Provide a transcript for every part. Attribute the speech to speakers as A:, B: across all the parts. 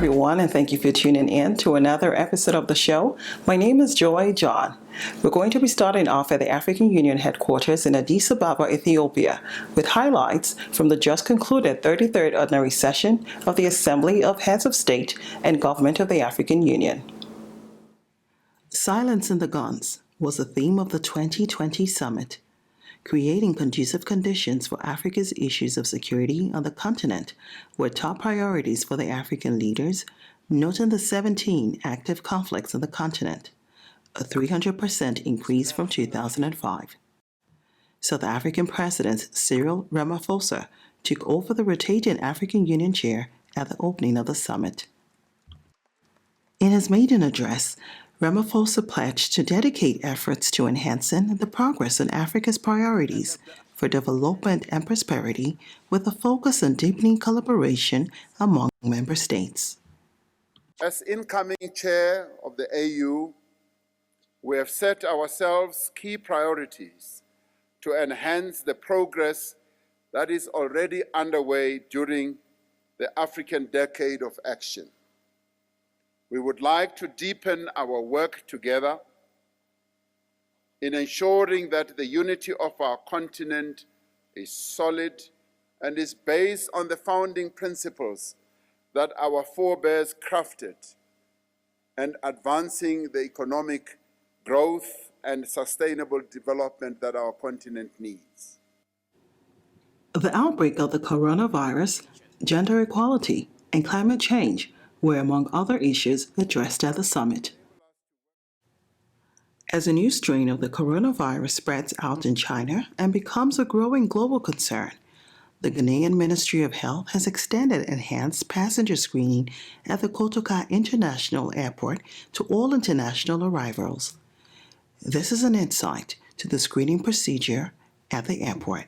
A: everyone, and thank you for tuning in to another episode of the show. My name is JOI JOHN. We're going to be starting off at the African Union headquarters in Addis Ababa, Ethiopia, with highlights from the just concluded 33rd Ordinary Session of the Assembly of Heads of State and Government of the African Union. Silence in the Guns was the theme of the 2020 summit, creating conducive conditions for Africa's issues of security on the continent were top priorities for the African leaders, noting the 17 active conflicts on the continent, a 300% increase from 2005. South African President Cyril Ramaphosa took over the rotating African Union chair at the opening of the summit. In his maiden address, Ramaphosa pledged to dedicate efforts to enhancing the progress on Africa's priorities for development and prosperity with a focus on deepening collaboration among member states.
B: As incoming chair of the AU, we have set ourselves key priorities to enhance the progress that is already underway during the African Decade of Action. We would like to deepen our work together in ensuring that the unity of our continent is solid and is based on the founding principles that our forebears crafted, and advancing the economic growth and sustainable development that our continent needs.
A: The outbreak of the coronavirus, gender equality, and climate change were among other issues addressed at the summit. As a new strain of the coronavirus spreads out in China and becomes a growing global concern, the Ghanaian Ministry of Health has extended enhanced passenger screening at the Kotoka International Airport to all international arrivals. This is an insight to the screening procedure at the airport.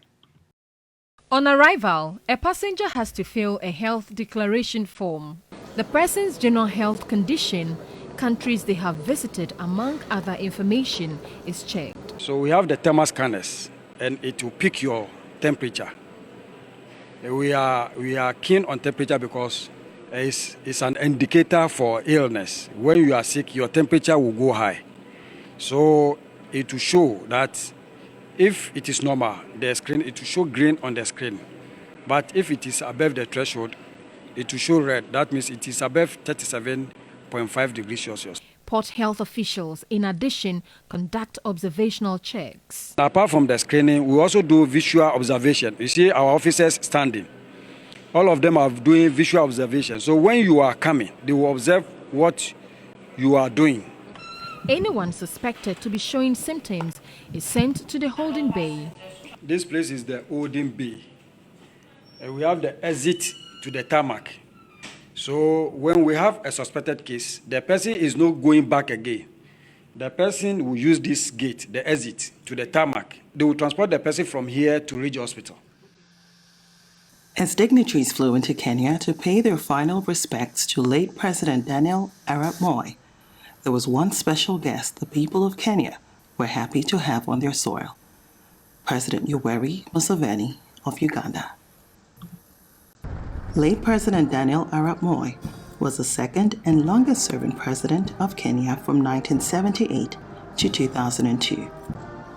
C: On arrival, a passenger has to fill a health declaration form. The person's general health condition, countries they have visited, among other information, is checked.
D: So we have the thermal scanners, and it will pick your temperature. We are keen on temperature because it's an indicator for illness. When you are sick, your temperature will go high. So it will show that if it is normal, the screen, it will show green on the screen. But if it is above the threshold, it will show red. That means it is above 37.5 degrees Celsius.
C: Port health officials, in addition, conduct observational checks.
D: Apart from the screening, we also do visual observation. You see our officers standing. All of them are doing visual observation. So when you are coming, they will observe what you are doing.
C: Anyone suspected to be showing symptoms is sent to the holding bay.
D: This place is the holding bay. And we have the exit to the tarmac. So when we have a suspected case, the person is not going back again. The person will use this gate, the exit, to the tarmac. They will transport the person from here to Ridge Hospital.
A: As dignitaries flew into Kenya to pay their final respects to late President Daniel Arap Moi, there was one special guest the people of Kenya were happy to have on their soil: President Yoweri Museveni of Uganda. Late President Daniel Arap Moi was the second and longest-serving president of Kenya from 1978 to 2002.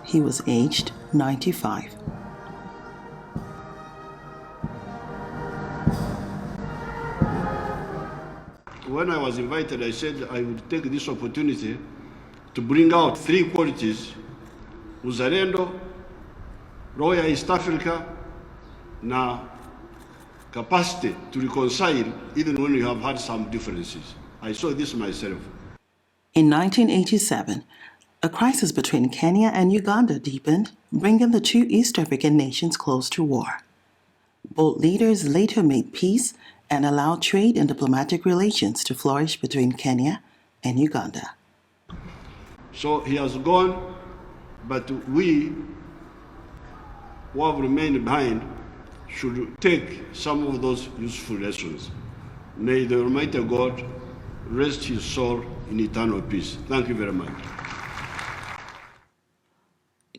A: He was aged 95.
E: When I was invited, I said I would take this opportunity to bring out three qualities: uzalendo, roho ya East Africa, na capacity to reconcile even when you have had some differences. I saw this myself.
A: In 1987, a crisis between Kenya and Uganda deepened, bringing the two East African nations close to war. Both leaders later made peace and allowed trade and diplomatic relations to flourish between Kenya and Uganda.
E: So he has gone, but we who have remained behind should take some of those useful lessons. May the Almighty God rest his soul in eternal peace. Thank you very much.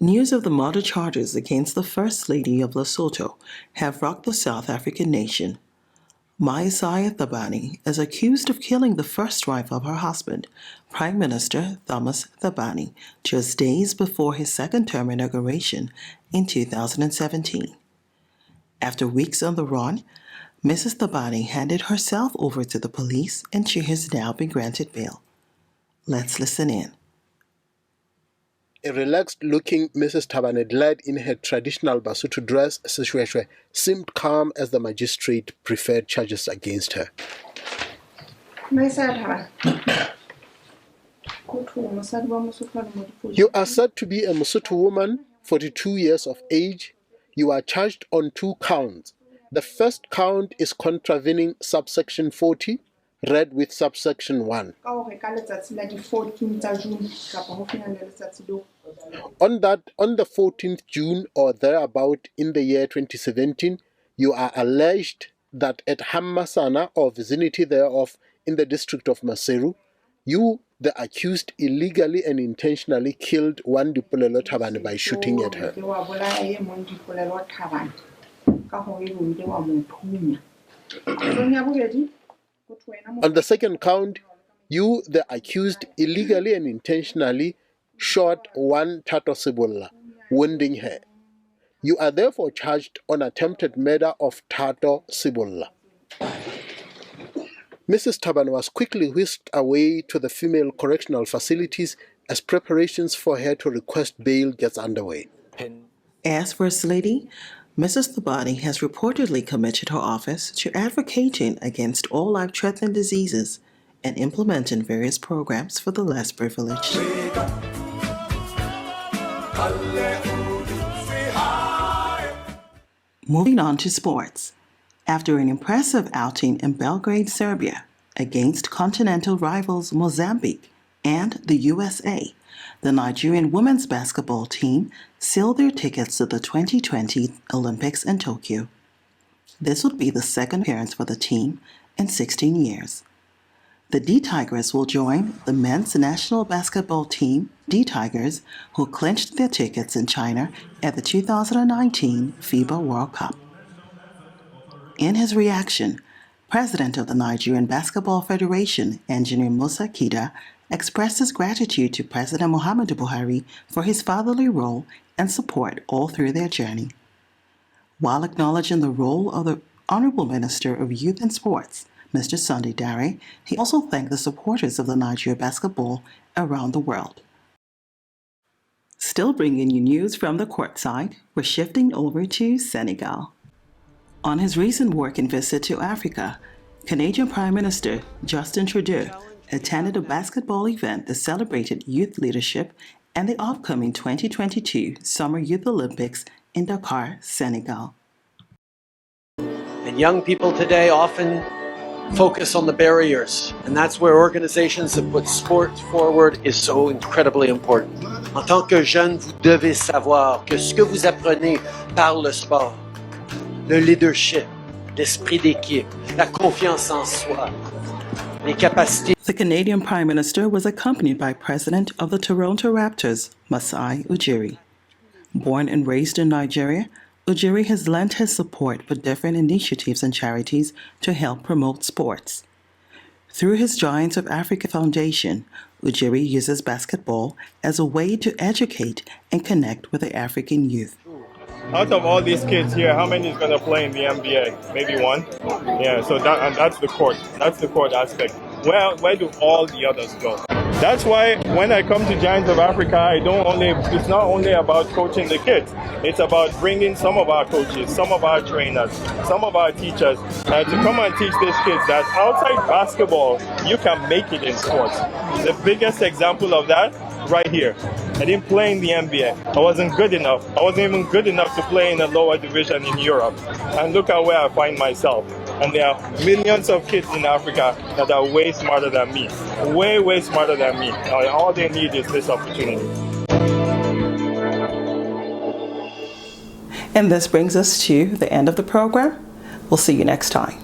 A: News of the murder charges against the First Lady of Lesotho have rocked the South African nation. Maisaya Thabane is accused of killing the first wife of her husband, Prime Minister Thomas Thabane, just days before his second-term inauguration in 2017. After weeks on the run, Mrs. Thabane handed herself over to the police and she has now been granted bail. Let's listen in.
F: A relaxed-looking Mrs. Thabane, clad in her traditional Basotho dress, seshweshwe, seemed calm as the magistrate preferred charges against her. You are said to be a Mosotho woman, 42 years of age. You are charged on 2 counts. The first count is contravening subsection 40, read with subsection 1. On the 14th June or thereabout in the year 2017, you are alleged that at Hammasana or vicinity thereof in the district of Maseru, you, the accused, illegally and intentionally killed one Dipolelo Thabane by shooting at her. On the second count, you, the accused, illegally and intentionally shot one Tato Sibulla, wounding her. You are therefore charged on attempted murder of Tato Sibulla. Mrs. Thabane was quickly whisked away to the female correctional facilities as preparations for her to request bail gets underway.
A: As First Lady, Mrs. Thabane has reportedly committed her office to advocating against all life-threatening diseases and implementing various programs for the less privileged. Moving on to sports. After an impressive outing in Belgrade, Serbia, against continental rivals Mozambique and the USA, the Nigerian women's basketball team sealed their tickets to the 2020 Olympics in Tokyo. This would be the second appearance for the team in 16 years. The D-Tigers will join the men's national basketball team, D-Tigers, who clinched their tickets in China at the 2019 FIBA World Cup. In his reaction, President of the Nigerian Basketball Federation, Engineer Musa Kida, expressed his gratitude to President Muhammadu Buhari for his fatherly role and support all through their journey. While acknowledging the role of the Honorable Minister of Youth and Sports, Mr. Sunday Dare, he also thanked the supporters of the Nigeria basketball around the world. Still bringing you news from the courtside, we're shifting over to Senegal. On his recent working visit to Africa, Canadian Prime Minister Justin Trudeau attended a basketball event that celebrated youth leadership and the upcoming 2022 Summer Youth Olympics in Dakar, Senegal.
G: And young people today often focus on the barriers, and that's where organizations that put sport forward is so incredibly important. En tant que jeune, vous devez savoir que ce que vous apprenez par le sport, le leadership, l'esprit d'équipe, la confiance en soi, les capacités.
A: The Canadian Prime Minister was accompanied by President of the Toronto Raptors, Masai Ujiri. Born and raised in Nigeria, Ujiri has lent his support for different initiatives and charities to help promote sports. Through his Giants of Africa Foundation, Ujiri uses basketball as a way to educate and connect with the African youth.
H: Out of all these kids here, how many is going to play in the NBA? Maybe one? Yeah, so that's the court. That's the court aspect. Where do all the others go? That's why when I come to Giants of Africa, it's not only about coaching the kids. It's about bringing some of our coaches, some of our trainers, some of our teachers to come and teach these kids that outside basketball, you can make it in sports. The biggest example of that, right here. I didn't play in the NBA. I wasn't good enough. I wasn't even good enough to play in a lower division in Europe. And look at where I find myself. And there are millions of kids in Africa that are way smarter than me. Way smarter than me. All they need is this opportunity.
A: And this brings us to the end of the program. We'll see you next time.